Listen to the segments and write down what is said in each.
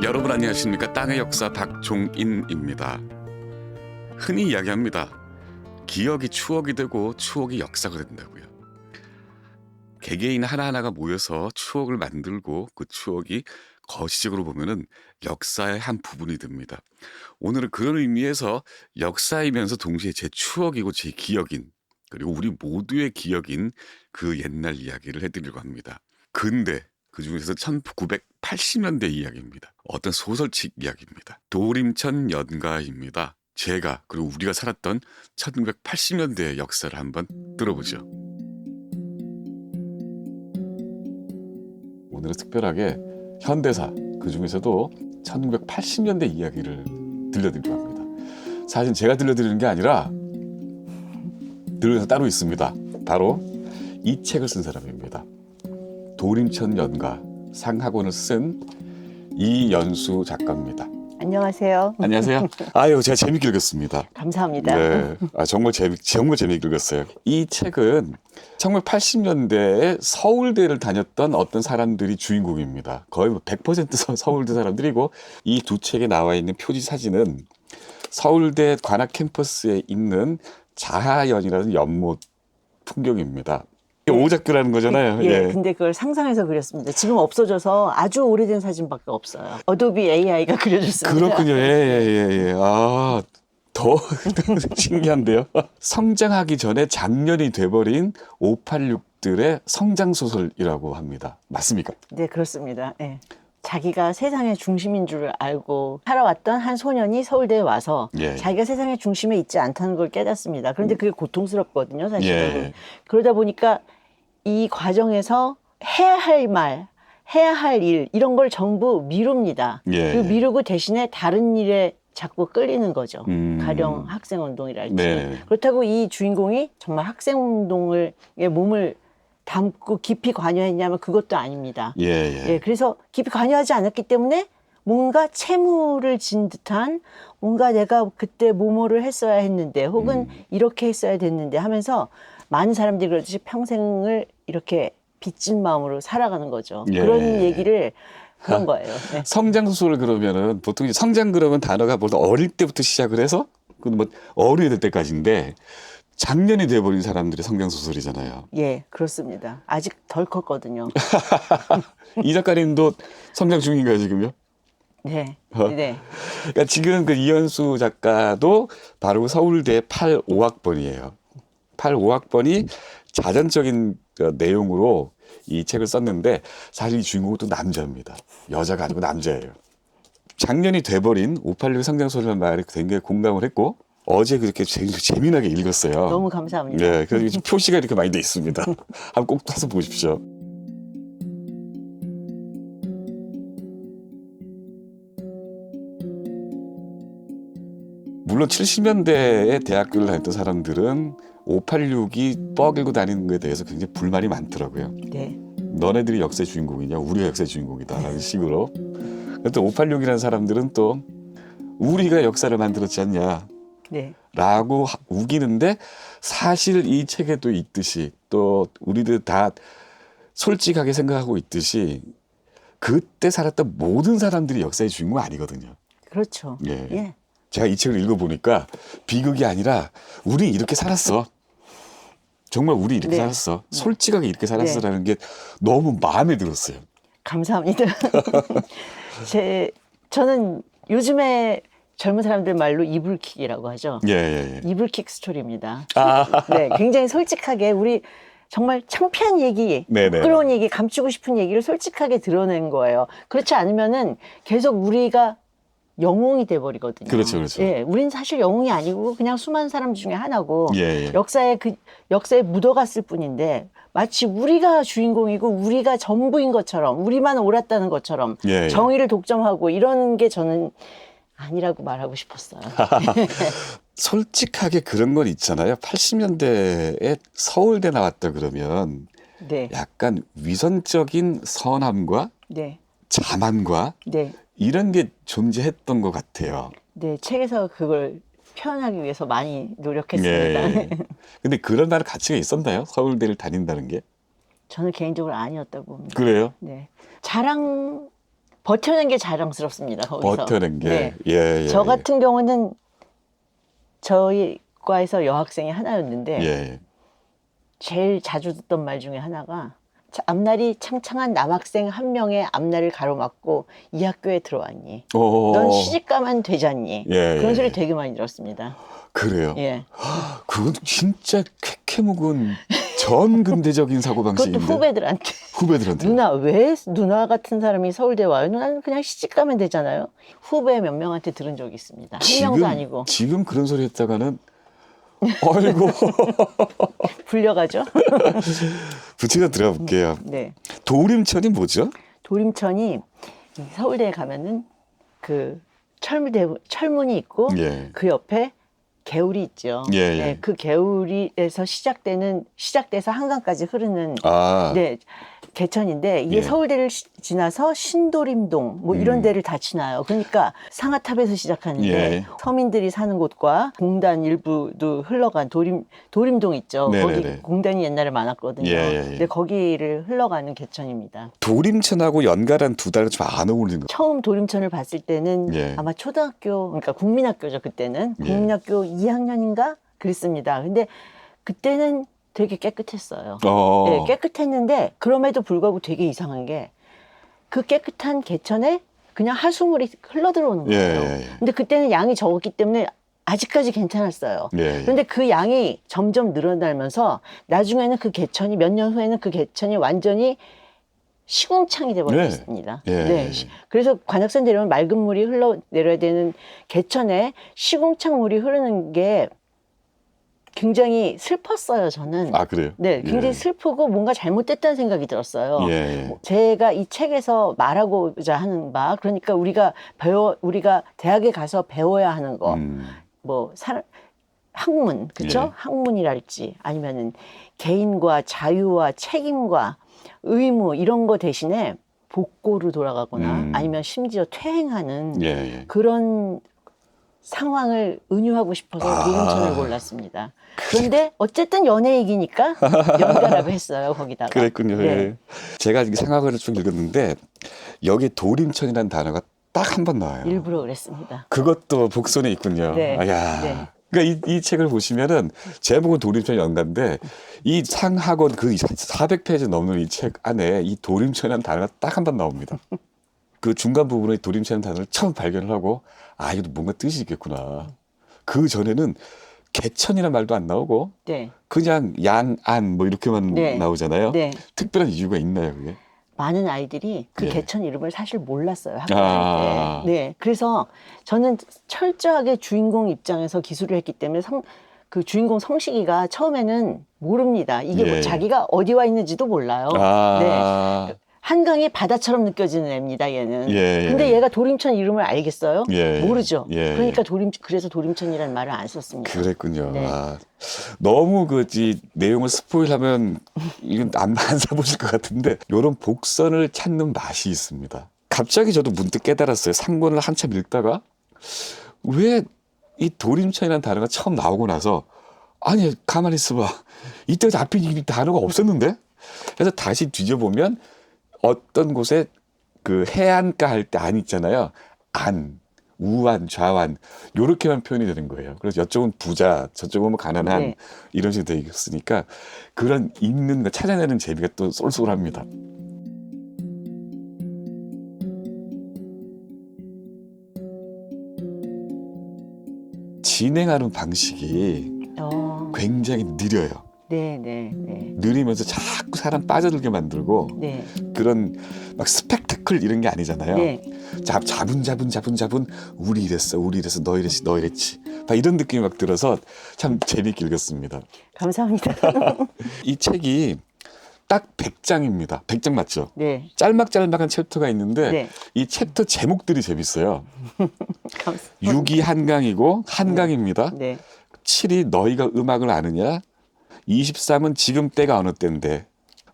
여러분 안녕하십니까? 땅의 역사 박종인입니다. 흔히 이야기합니다. 기억이 추억이 되고 추억이 역사가 된다고요. 개개인 하나하나가 모여서 추억을 만들고 그 추억이 거시적으로 보면은 역사의 한 부분이 됩니다. 오늘은 그런 의미에서 역사이면서 동시에 제 추억이고 제 기억인, 그리고 우리 모두의 기억인 그 옛날 이야기를 해드리려고 합니다. 근데 그 중에서 1980년대 이야기입니다. 어떤 소설책 이야기입니다. 도림천 연가입니다. 제가 그리고 우리가 살았던 1980년대의 역사를 한번 들어보죠. 오늘은 특별하게 현대사, 그 중에서도 1980년대 이야기를 들려드리려고 합니다. 사실 제가 들려드리는 게 아니라 들려서 따로 있습니다. 바로 이 책을 쓴 사람입니다. 도림천 연가 상학원을 쓴 이연수 작가입니다. 안녕하세요. 안녕하세요. 아유, 제가 재밌게 읽었습니다. 감사합니다. 네, 정말 재밌게 읽었어요. 이 책은 1980년대에 서울대를 다녔던 어떤 사람들이 주인공입니다. 거의 100% 서울대 사람들이고, 이 두 책에 나와 있는 표지 사진은 서울대 관악 캠퍼스에 있는 자하연이라는 연못 풍경입니다. 오작교라는 거잖아요. 예, 근데 그걸 상상해서 그렸습니다. 지금 없어져서 아주 오래된 사진밖에 없어요. 어도비 AI가 그려줬습니다. 그렇군요. 예. 아, 더 신기한데요. 성장하기 전에 장년이 돼버린 586들의 성장소설이라고 합니다. 맞습니까? 네, 그렇습니다. 예. 자기가 세상의 중심인 줄 알고 살아왔던 한 소년이 서울대에 와서 예. 자기가 세상의 중심에 있지 않다는 걸 깨닫습니다. 그런데 그게 고통스럽거든요, 사실은. 예. 그러다 보니까 이 과정에서 해야 할 말, 해야 할 일, 이런 걸 전부 미룹니다. 예. 그 미루고 대신에 다른 일에 자꾸 끌리는 거죠. 음. 가령 학생운동이랄지. 네. 그렇다고 이 주인공이 정말 학생운동에 몸을 담고 깊이 관여했냐면 그것도 아닙니다. 예. 그래서 깊이 관여하지 않았기 때문에 뭔가 채무를 진 듯한, 뭔가 내가 그때 뭐뭐를 했어야 했는데 혹은 이렇게 했어야 됐는데 하면서 많은 사람들이 그렇듯이 평생을 이렇게 빚진 마음으로 살아가는 거죠. 예. 그런 얘기를 그런 거예요. 네. 성장소설 그러면은 보통 이제 성장 그러면 단어가 보통 어릴 때부터 시작을 해서 뭐 어른이 될 때까지인데, 장년이 돼버린 사람들의 성장소설이잖아요. 예, 그렇습니다. 아직 덜 컸거든요. 이 작가님도 성장 중인가요, 지금요? 네. 그러니까 지금 그 이연수 작가도 바로 서울대 85학번이에요. 85학번이 자전적인 내용으로 이 책을 썼는데, 사실 이 주인공은 또 남자입니다. 여자가 아니고 남자예요. 작년이 돼버린 586 성장소설 말에 굉장히 공감을 했고, 어제 그렇게 재미나게 읽었어요. 너무 감사합니다. 네, 그래서 지금 표시가 이렇게 많이 돼 있습니다. 한번 꼭 따서 보십시오. 물론 70년대에 대학교를 다녔던 사람들은 586이 뻐기고 다니는 것에 대해서 굉장히 불만이 많더라고요. 네. 너네들이 역사의 주인공이냐, 우리가 역사의 주인공이다라는 식으로. 그런데 586이라는 사람들은 또 우리가 역사를 만들었지 않냐 네. 라고 우기는데, 사실 이 책에도 있듯이 또 우리들 다 솔직하게 생각하고 있듯이 그때 살았던 모든 사람들이 역사의 주인공 아니거든요. 그렇죠. 예. 제가 이 책을 읽어보니까 비극이 아니라 우리 이렇게 살았어. 정말 우리 이렇게 살았어. 솔직하게 이렇게 살았어라는 게 너무 마음에 들었어요. 감사합니다. 저는 요즘에 젊은 사람들 말로 이불킥이라고 하죠. 예. 이불킥 스토리입니다. 아. 네, 굉장히 솔직하게 우리 정말 창피한 얘기, 네네. 부끄러운 얘기, 감추고 싶은 얘기를 솔직하게 드러낸 거예요. 그렇지 않으면은 계속 우리가 영웅이 돼버리거든요. 그렇죠. 예, 우린 사실 영웅이 아니고 그냥 수많은 사람 중에 하나고 예. 역사에 묻어갔을 뿐인데, 마치 우리가 주인공이고 우리가 전부인 것처럼, 우리만 옳았다는 것처럼 예. 정의를 독점하고 이런 게 저는 아니라고 말하고 싶었어요. 솔직하게 그런 건 있잖아요. 80년대에 서울대 나왔다 그러면 네. 약간 위선적인 선함과 네. 자만과 네. 이런 게 존재했던 것 같아요. 네, 책에서 그걸 표현하기 위해서 많이 노력했습니다. 예. 근데 그런 나라 가치가 있었나요? 서울대를 다닌다는 게? 저는 개인적으로 아니었다고 봅니다. 그래요? 네. 자랑 버텨낸 게 자랑스럽습니다. 거기서. 버텨낸 게. 네. 예, 예. 저 같은 경우는 저희 과에서 여학생이 하나였는데 예. 제일 자주 듣던 말 중에 하나가 앞날이 창창한 남학생 한 명의 앞날을 가로막고 이 학교에 들어왔니? 오. 넌 시집가면 되잖니? 예, 그런 예. 소리 되게 많이 들었습니다. 그래요. 예. 그건 진짜 쾌쾌묵은 전근대적인 사고방식인데. 그것도 후배들한테. 후배들한테. 누나, 왜 누나 같은 사람이 서울대 와요? 누나는 그냥 시집가면 되잖아요. 후배 몇 명한테 들은 적이 있습니다. 한 명도 아니고. 지금 그런 소리 했다가는 아이고. 불려가죠. 부채가 들어가 볼게요. 네. 도림천이 뭐죠? 도림천이 서울대에 가면은 그 철문이 있고 예. 그 옆에 개울이 있죠. 예, 예. 네, 그 개울에서 시작돼서 한강까지 흐르는 아. 네, 개천인데 이게 예. 서울대를 지나서 신도림동 뭐 이런 데를 다 지나요. 그러니까 상하탑에서 시작하는데 예. 서민들이 사는 곳과 공단 일부도 흘러간 도림동 있죠. 네네네. 거기 공단이 옛날에 많았거든요. 예, 예, 예. 근데 거기를 흘러가는 개천입니다. 도림천하고 연가란 두 단어가 좀 안 어울리는 거. 처음 도림천을 봤을 때는 예. 아마 초등학교, 그러니까 국민학교죠, 그때는. 예. 국민학교 2학년인가? 그랬습니다. 근데 그때는 되게 깨끗했어요. 어. 네, 깨끗했는데 그럼에도 불구하고 되게 이상한 게 그 깨끗한 개천에 그냥 하수물이 흘러들어오는 예, 거예요. 예, 예. 근데 그때는 양이 적었기 때문에 아직까지 괜찮았어요. 예, 예. 그런데 그 양이 점점 늘어나면서 나중에는 그 개천이 몇 년 후에는 그 개천이 완전히 시궁창이 돼버렸습니다. 예, 네. 예. 그래서 관악산 내려오면 맑은 물이 흘러내려야 되는 개천에 시궁창 물이 흐르는 게 굉장히 슬펐어요, 저는. 아, 그래요? 네, 굉장히 예. 슬프고 뭔가 잘못됐다는 생각이 들었어요. 예, 예. 제가 이 책에서 말하고자 하는 바, 그러니까 우리가 대학에 가서 배워야 하는 거, 뭐 학문, 그렇죠? 예. 학문이랄지 아니면은 개인과 자유와 책임과 의무 이런 거 대신에 복고로 돌아가거나 아니면 심지어 퇴행하는 예, 예. 그런 상황을 은유하고 싶어서 도림천을 골랐습니다. 그런데 어쨌든 연애 얘기니까 연가라고 했어요, 거기다가. 그랬군요. 네. 예. 제가 이게 상황을 쭉 읽었는데 여기 도림천이라는 단어가 딱 한 번 나와요. 일부러 그랬습니다. 그것도 복선에 있군요. 네. 야. 네. 그러니까 이 책을 보시면은 제목은 도림천 연가인데 이 상학원 그 400페이지 넘는 이 책 안에 이 도림천이라는 단어가 딱 한 번 나옵니다. 그 중간 부분에 도림천이라는 단어를 처음 발견을 하고 아, 이것도 뭔가 뜻이 있겠구나. 그 전에는 개천이라는 말도 안 나오고 네. 그냥 양안 뭐 이렇게만 네. 나오잖아요. 네. 특별한 이유가 있나요, 그게? 많은 아이들이 그 예. 개천 이름을 사실 몰랐어요, 학교 아. 다닐 때. 네. 그래서 저는 철저하게 주인공 입장에서 기술을 했기 때문에 그 주인공 성식이가 처음에는 모릅니다. 이게 예. 뭐 자기가 어디 와 있는지도 몰라요. 네. 한강이 바다처럼 느껴지는 애입니다, 얘는. 예, 예. 근데 얘가 도림천 이름을 알겠어요? 예. 모르죠. 예. 그러니까 그래서 도림천이라는 말을 안 썼습니다. 그랬군요. 네. 아, 너무 내용을 스포일하면 이건 안 사보실 것 같은데 이런 복선을 찾는 맛이 있습니다. 갑자기 저도 문득 깨달았어요. 상권을 한참 읽다가 왜 이 도림천이라는 단어가 처음 나오고 나서 아니 가만히 있어봐. 이때 앞에 이 단어가 없었는데? 그래서 다시 뒤져보면 어떤 곳에 그 해안가 할 때 안 있잖아요. 안. 우완, 좌완 요렇게만 표현이 되는 거예요. 그래서 이쪽은 부자, 저쪽은 뭐 가난한 네. 이런 식으로 되어 있으니까 그런 읽는 거 찾아내는 재미가 또 쏠쏠합니다. 진행하는 방식이 굉장히 느려요. 네, 네, 네. 느리면서 자꾸 사람 빠져들게 만들고 네. 그런 막 스펙타클 이런 게 아니잖아요. 네. 자분자분 우리 이랬어 너 이랬지 너 이랬지 막 이런 느낌이 막 들어서 참 재미있게 읽었습니다. 감사합니다. 이 책이 딱 100장입니다. 100장 맞죠? 네. 짤막짤막한 챕터가 있는데 네. 이 챕터 제목들이 재밌어요. 감사합니다. 6이 한강이고 한강입니다. 네. 7이 너희가 음악을 아느냐 23은 지금 때가 어느 때인데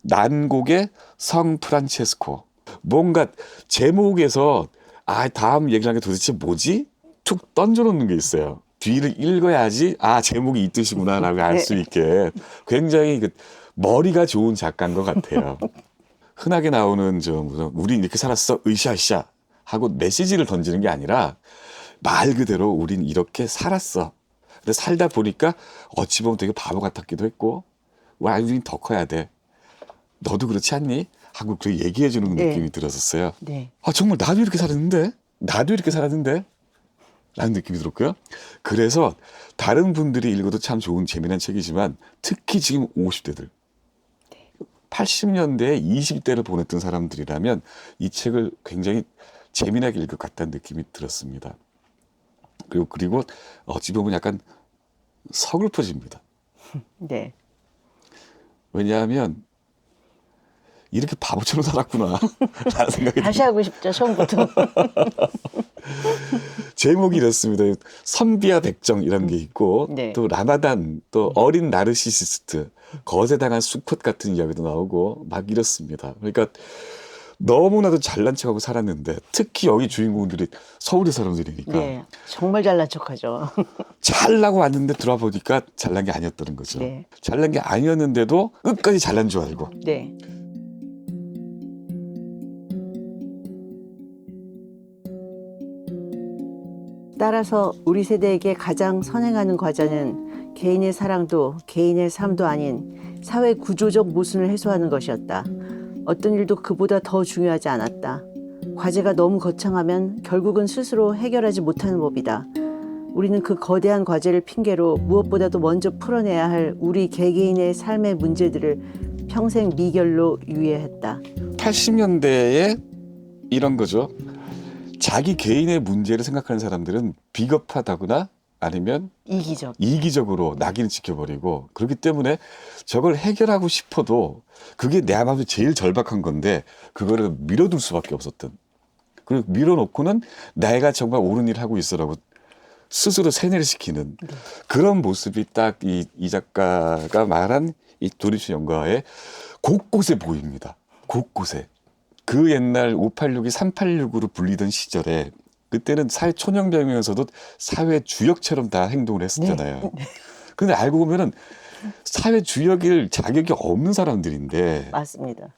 난곡의 성 프란체스코 뭔가 제목에서 다음 얘기를 하는 게 도대체 뭐지? 툭 던져놓는 게 있어요. 뒤를 읽어야지 제목이 이 뜻이구나라고 알 수 있게 굉장히 머리가 좋은 작가인 것 같아요. 흔하게 나오는 우리 이렇게 살았어 으쌰으쌰 하고 메시지를 던지는 게 아니라 말 그대로 우린 이렇게 살았어. 근데 살다 보니까 어찌 보면 되게 바보 같았기도 했고 와, 우린 더 커야 돼. 너도 그렇지 않니? 하고 그 얘기해 주는 네. 느낌이 들었었어요. 네. 아, 정말 나도 이렇게 살았는데? 나도 이렇게 살았는데? 라는 느낌이 들었고요. 그래서 다른 분들이 읽어도 참 좋은 재미난 책이지만 특히 지금 50대들, 80년대에 20대를 보냈던 사람들이라면 이 책을 굉장히 재미나게 읽을 것 같다는 느낌이 들었습니다. 그리고 어찌 보면 약간 서글퍼집니다. 네. 왜냐하면 이렇게 바보처럼 살았구나 라는 생각이 다시 하고 싶죠, 처음부터. 제목이 이렇습니다. 선비와 백정이라는 게 있고 네. 또 라마단, 또 어린 나르시시스트, 거세당한 수컷 같은 이야기도 나오고 막 이렇습니다. 그러니까 너무나도 잘난 척하고 살았는데 특히 여기 주인공들이 서울의 사람들이니까 네. 정말 잘난 척하죠. 잘나고 왔는데 들어와 보니까 잘난 게 아니었다는 거죠. 네. 잘난 게 아니었는데도 끝까지 잘난 줄 알고. 네. 따라서 우리 세대에게 가장 선행하는 과제는 개인의 사랑도 개인의 삶도 아닌 사회 구조적 모순을 해소하는 것이었다. 어떤 일도 그보다 더 중요하지 않았다. 과제가 너무 거창하면 결국은 스스로 해결하지 못하는 법이다. 우리는 그 거대한 과제를 핑계로 무엇보다도 먼저 풀어내야 할 우리 개개인의 삶의 문제들을 평생 미결로 유예했다. 80년대에 이런 거죠. 자기 개인의 문제를 생각하는 사람들은 비겁하다거나 아니면 이기적으로 낙인을 지켜버리고 그렇기 때문에 저걸 해결하고 싶어도 그게 내 마음에 제일 절박한 건데 그거를 밀어둘 수밖에 없었던. 그리고 밀어놓고는 내가 정말 옳은 일을 하고 있어라고 스스로 세뇌를 시키는 그런 모습이 딱 이 작가가 말한 이 도립시 연가에 곳곳에 보입니다. 곳곳에. 그 옛날 586이 386으로 불리던 시절에 그때는 사회 초년병이면서도 사회 주역처럼 다 행동을 했었잖아요. 근데 알고 보면은 사회 주역일 자격이 없는 사람들인데 맞습니다.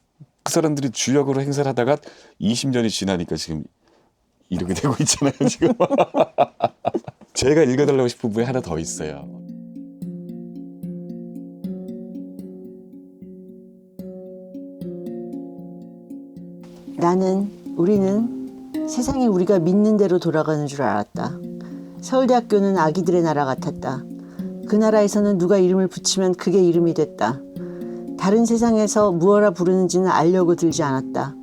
그 사람들이 주역으로 행사를 하다가 20년이 지나니까 지금 이렇게 되고 있잖아요, 지금. 제가 읽어달라고 싶은 부분이 하나 더 있어요. 우리는 세상이 우리가 믿는 대로 돌아가는 줄 알았다. 서울대학교는 아기들의 나라 같았다. 그 나라에서는 누가 이름을 붙이면 그게 이름이 됐다. 다른 세상에서 무엇라 부르는지는 알려고 들지 않았다.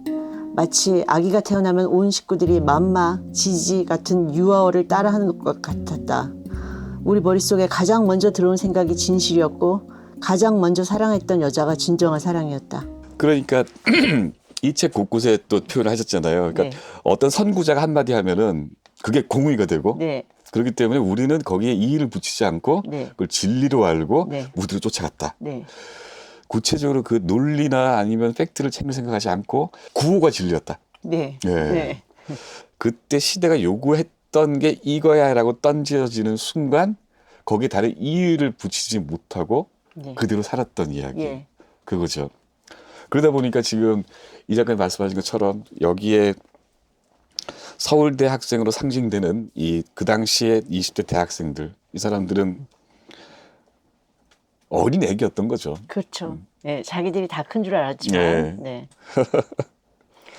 마치 아기가 태어나면 온 식구들이 맘마, 지지 같은 유아어를 따라하는 것 같았다. 우리 머릿속에 가장 먼저 들어온 생각이 진실이었고 가장 먼저 사랑했던 여자가 진정한 사랑이었다. 그러니까 이 책 곳곳에 또 표현을 하셨잖아요. 그러니까 네. 어떤 선구자가 한마디 하면은 그게 공의가 되고 네, 그렇기 때문에 우리는 거기에 이의를 붙이지 않고 네. 그걸 진리로 알고 네. 무드로 쫓아갔다. 네, 구체적으로 그 논리나 아니면 팩트를 챙길 생각하지 않고 구호가 진리였다. 네, 예. 네, 그때 시대가 요구했던 게 이거야라고 던져지는 순간 거기에 다른 이의를 붙이지 못하고 네. 그대로 살았던 이야기. 예. 그거죠. 그러다 보니까 지금 이 작가님 말씀하신 것처럼 여기에 서울대 학생으로 상징되는 그 당시에 20대 대학생들, 이 사람들은 어린 애기였던 거죠. 그렇죠. 네, 자기들이 다 큰 줄 알았지만, 네. 네.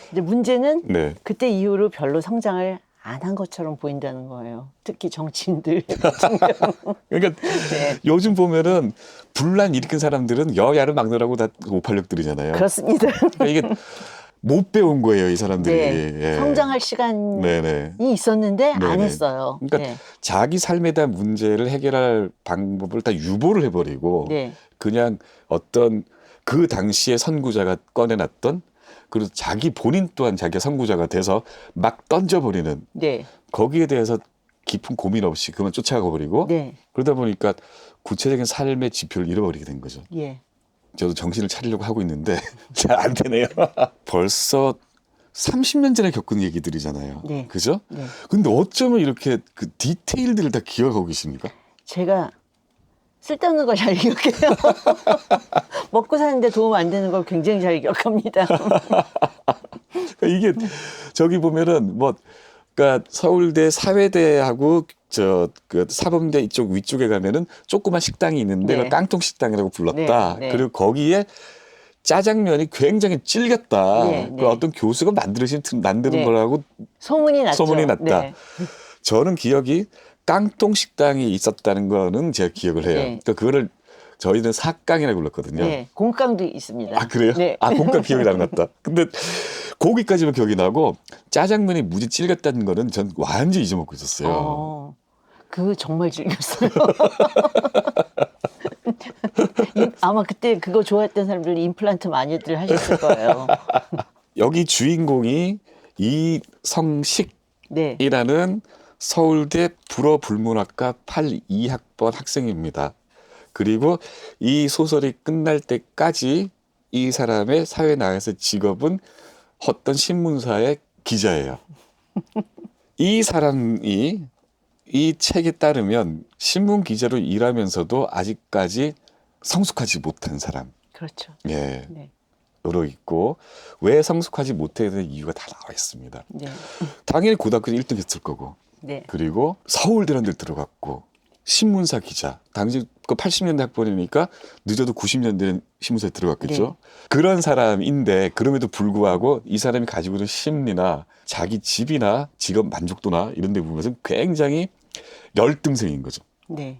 근데 문제는 네. 그때 이후로 별로 성장을 안 한 것처럼 보인다는 거예요. 특히 정치인들. 그러니까 네. 요즘 보면은 분란 일으킨 사람들은 여야를 막느라고 다 586들이잖아요. 그렇습니다. 그러니까 이게 못 배운 거예요, 이 사람들이. 네. 예. 성장할 시간이 네네. 있었는데 안 네네. 했어요. 그러니까 네. 자기 삶에 대한 문제를 해결할 방법을 다 유보를 해버리고 네. 그냥 어떤 그 당시에 선구자가 꺼내놨던 그리고 자기 본인 또한 자기가 선구자가 돼서 막 던져버리는 네. 거기에 대해서 깊은 고민 없이 그만 쫓아가 버리고 네. 그러다 보니까 구체적인 삶의 지표를 잃어버리게 된 거죠. 예. 저도 정신을 차리려고 하고 있는데 잘 안 되네요. 벌써 30년 전에 겪은 얘기들이잖아요. 네. 그죠? 네. 근데 어쩌면 이렇게 그 디테일들을 다 기억하고 계십니까? 제가 쓸데없는 걸 잘 기억해요. 먹고 사는데 도움 안 되는 걸 굉장히 잘 기억합니다. 이게 저기 보면은 뭐 그러니까 서울대 사회대하고 그 사범대 이쪽 위쪽에 가면은 조그만 식당이 있는데 네. 그걸 깡통 식당이라고 불렀다. 네, 네. 그리고 거기에 짜장면이 굉장히 질겼다. 네, 그 네. 어떤 교수가 만드는 네. 거라고 소문이 났죠. 소문이 났다. 네. 저는 기억이 깡통 식당이 있었다는 거는 제가 기억을 해요. 네. 그러니까 그거를 저희는 사깡이라고 불렀거든요. 네. 공깡도 있습니다. 아 그래요? 네. 아 공감 기억이 안 났다. 근데 거기까지만 기억이 나고 짜장면이 무지 질겼다는 거는 전 완전히 잊어먹고 있었어요. 그거 정말 즐겼어요. 아마 그때 그거 좋아했던 사람들 임플란트 많이들 하셨을 거예요. 여기 주인공이 이성식이라는 네. 서울대 불어불문학과 82학번 학생입니다. 그리고 이 소설이 끝날 때까지 이 사람의 사회 나가서 직업은 어떤 신문사의 기자예요. 이 사람이 이 책에 따르면 신문 기자로 일하면서도 아직까지 성숙하지 못한 사람. 그렇죠. 예. 네. 으로 있고 왜 성숙하지 못해야 되는 이유가 다 나와 있습니다. 네. 당연히 고등학교 1등 했을 거고 네. 그리고 서울대라는 데 들어갔고 신문사 기자 당시 그 80년대 학번이니까 늦어도 90년대 신문사에 들어갔겠죠. 네. 그런 사람인데 그럼에도 불구하고 이 사람이 가지고 있는 심리나 자기 집이나 직업 만족도나 이런 데 보면서 굉장히 열등생인 거죠. 네.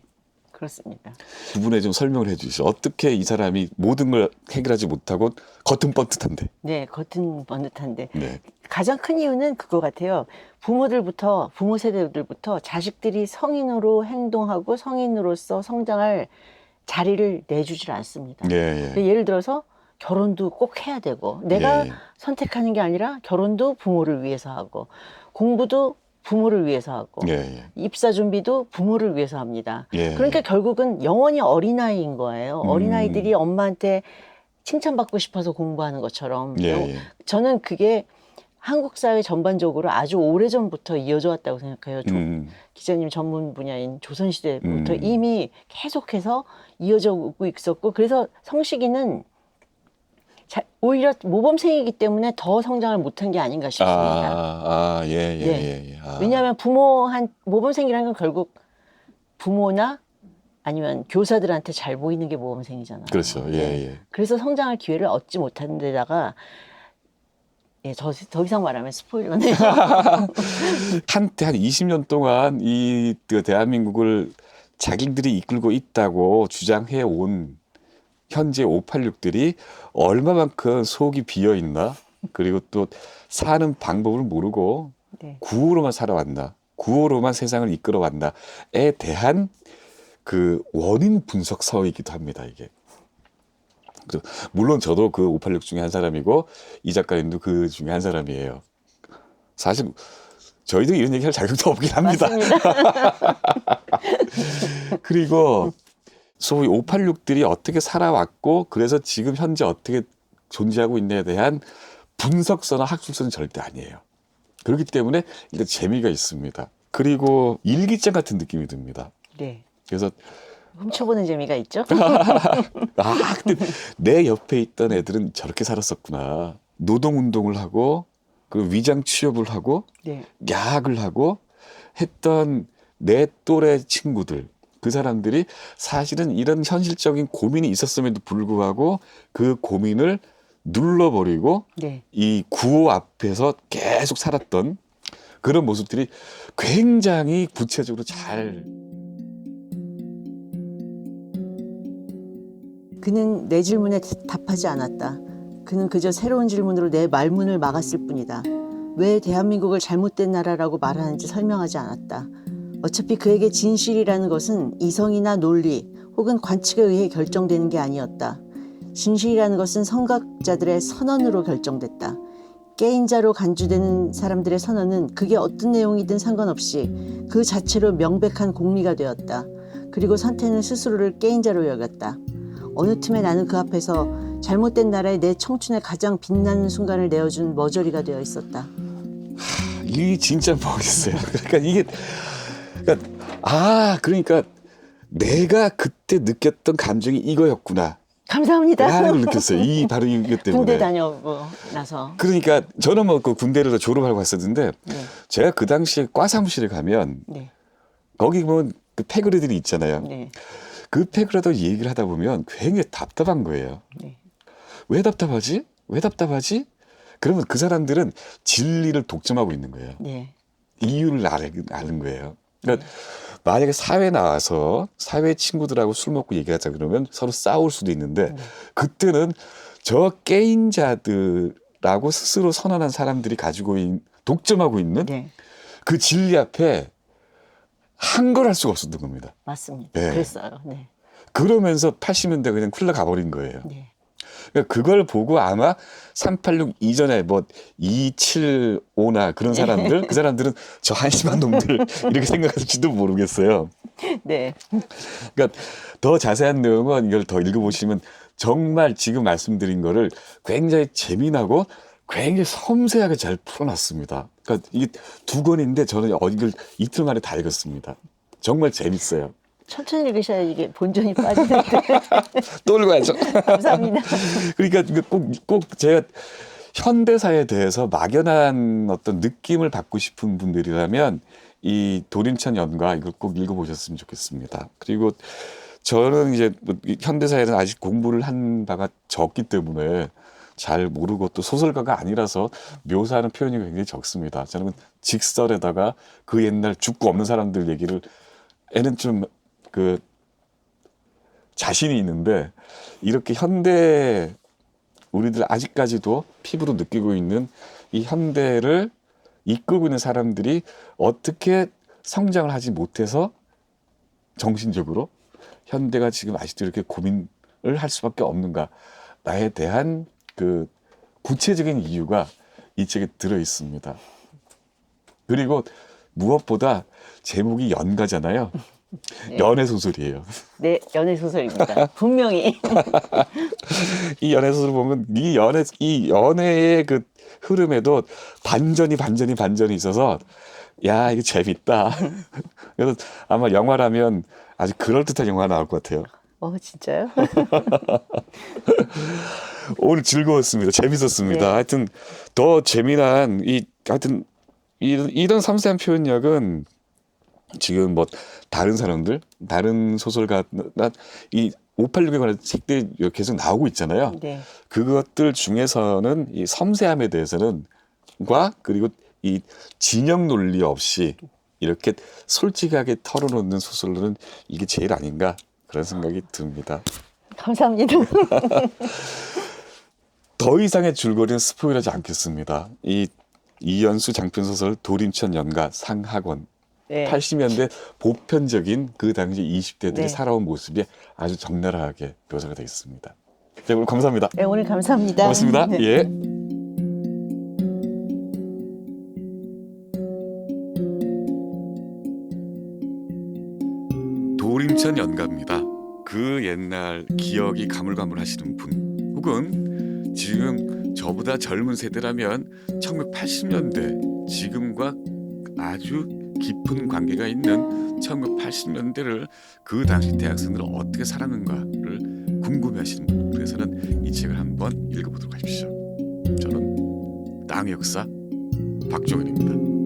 그렇습니다. 두 분에 좀 설명을 해 주시죠. 어떻게 이 사람이 모든 걸 해결하지 못하고 겉은 뻔듯한데. 네. 겉은 번듯한데 네. 가장 큰 이유는 그거 같아요. 부모 세대들부터 자식들이 성인으로 행동하고 성인으로서 성장할 자리를 내주질 않습니다. 예, 예. 예를 들어서 결혼도 꼭 해야 되고 내가 예, 예. 선택하는 게 아니라 결혼도 부모를 위해서 하고 공부도 부모를 위해서 하고 예, 예. 입사 준비도 부모를 위해서 합니다. 예, 그러니까 예. 결국은 영원히 어린아이인 거예요. 어린아이들이 엄마한테 칭찬받고 싶어서 공부하는 것처럼. 예, 예. 저는 그게 한국 사회 전반적으로 아주 오래전부터 이어져 왔다고 생각해요. 기자님 전문 분야인 조선시대부터 이미 계속해서 이어져 오고 있었고 그래서 성식이는 오히려 모범생이기 때문에 더 성장을 못한 게 아닌가 싶습니다. 예, 예, 네. 예, 예. 아. 왜냐하면 모범생이라는 건 결국 부모나 아니면 교사들한테 잘 보이는 게 모범생이잖아요. 그렇죠. 예, 네. 예. 그래서 성장할 기회를 얻지 못하는 데다가 더 이상 말하면 스포일러네요. 한때 한 20년 동안 그 대한민국을 자기들이 이끌고 있다고 주장해 온 현재 586들이 얼마만큼 속이 비어 있나? 그리고 또 사는 방법을 모르고 네. 구호로만 살아왔나? 구호로만 세상을 이끌어 왔나에 대한 그 원인 분석 서이기도 합니다, 이게. 물론 저도 그 586 중에 한 사람이고 이 작가님도 그 중에 한 사람이에요. 사실 저희도 이런 얘기할 자격도 없긴 합니다. 맞습니다. 그리고 소위 586들이 어떻게 살아왔고 그래서 지금 현재 어떻게 존재하고 있냐에 대한 분석서나 학술서는 절대 아니에요. 그렇기 때문에 일단 재미가 있습니다. 그리고 일기장 같은 느낌이 듭니다. 네. 그래서 훔쳐보는 재미가 있죠. 근데 내 옆에 있던 애들은 저렇게 살았었구나. 노동운동을 하고 그리고 위장 취업을 하고 네. 야학을 하고 했던 내 또래 친구들 그 사람들이 사실은 이런 현실적인 고민이 있었음에도 불구하고 그 고민을 눌러버리고 네. 이 구호 앞에서 계속 살았던 그런 모습들이 굉장히 구체적으로 잘 그는 내 질문에 답하지 않았다. 그는 그저 새로운 질문으로 내 말문을 막았을 뿐이다. 왜 대한민국을 잘못된 나라라고 말하는지 설명하지 않았다. 어차피 그에게 진실이라는 것은 이성이나 논리 혹은 관측에 의해 결정되는 게 아니었다. 진실이라는 것은 선각자들의 선언으로 결정됐다. 게임자로 간주되는 사람들의 선언은 그게 어떤 내용이든 상관없이 그 자체로 명백한 공리가 되었다. 그리고 선태는 스스로를 게임자로 여겼다. 어느 틈에 나는 그 앞에서 잘못된 나라의 내 청춘의 가장 빛나는 순간을 내어준 머저리가 되어 있었다. 이게 진짜 멋있어요. 그러니까 내가 그때 느꼈던 감정이 이거였구나. 감사합니다. 야를 느꼈어요. 이 바로 이것 때문에. 군대 다녀오고 나서. 그러니까 저는 뭐 그 군대를 졸업하고 갔었는데 네. 제가 그 당시에 과 사무실에 가면 네. 거기 보면 그 패거리들이 있잖아요. 네. 그 패거리들 얘기를 하다 보면 굉장히 답답한 거예요. 네. 왜 답답하지? 왜 답답하지? 그러면 그 사람들은 진리를 독점하고 있는 거예요. 네. 이유를 아는 거예요. 그러니까 만약에 사회 나와서 사회 친구들하고 술 먹고 얘기하자 그러면 서로 싸울 수도 있는데 그때는 저 게임자들하고 스스로 선언한 사람들이 가지고 독점하고 있는 네. 그 진리 앞에 한걸 할 수가 없었던 겁니다. 맞습니다. 네. 그랬어요. 네. 그러면서 80년대 그냥 쿨러 가버린 거예요. 네. 그러니까 그걸 보고 아마 386 이전에 뭐 275나 그런 사람들, 그 사람들은 저 한심한 놈들 이렇게 생각할지도 모르겠어요. 네. 그러니까 더 자세한 내용은 이걸 더 읽어보시면 정말 지금 말씀드린 거를 굉장히 재미나고 굉장히 섬세하게 잘 풀어놨습니다. 그러니까 이게 2권인데 저는 이걸 이틀 만에 다 읽었습니다. 정말 재밌어요. 천천히 읽으셔야 이게 본전이 빠지는데. 또 읽어야죠. 감사합니다. 그러니까 이거 꼭 제가 현대사에 대해서 막연한 어떤 느낌을 받고 싶은 분들이라면 이 도림천 연가 이걸 꼭 읽어보셨으면 좋겠습니다. 그리고 저는 이제 현대사에는 아직 공부를 한 바가 적기 때문에 잘 모르고 또 소설가가 아니라서 묘사하는 표현이 굉장히 적습니다. 저는 직설에다가 그 옛날 죽고 없는 사람들 얘기를 애는 좀 그 자신이 있는데 이렇게 현대 우리들 아직까지도 피부로 느끼고 있는 이 현대를 이끌고 있는 사람들이 어떻게 성장을 하지 못해서 정신적으로 현대가 지금 아직도 이렇게 고민을 할 수밖에 없는가에 대한 그 구체적인 이유가 이 책에 들어 있습니다. 그리고 무엇보다 제목이 연가잖아요. 네. 연애 소설이에요. 네, 연애 소설입니다. 분명히. 이 연애 소설 보면 이 연애의 그 흐름에도 반전이 있어서 야 이거 재밌다. 그래서 아마 영화라면 아주 그럴듯한 영화 나올 것 같아요. 진짜요? 오늘 즐거웠습니다. 재밌었습니다. 네. 하여튼 더 재미난 하여튼 이런 섬세한 표현력은 지금 뭐 다른 사람들, 다른 소설가 이 586에 관한 책들이 계속 나오고 있잖아요. 네. 그것들 중에서는 이 섬세함에 대해서는 그리고 이 진영 논리 없이 이렇게 솔직하게 털어놓는 소설은 이게 제일 아닌가 그런 생각이 듭니다. 감사합니다. 더 이상의 줄거리는 스포일하지 않겠습니다. 이 이연수 장편소설 도림천 연가 상하권 네. 80년대 보편적인 그 당시 20대들이 네. 살아온 모습이 아주 적나라하게 묘사가 되어 있습니다. 네, 오늘 감사합니다. 네, 오늘 감사합니다. 고맙습니다. 네. 예. 도림천 연가입니다. 그 옛날 기억이 가물가물하시는 분 혹은 지금 저보다 젊은 세대라면 1980년대 지금과 아주 깊은 관계가 있는 1980년대를 그 당시 대학생들은 어떻게 살았는가를 궁금해하시는 분들에서는 이 책을 한번 읽어보도록 하십시오. 저는 땅의 역사 박종현입니다.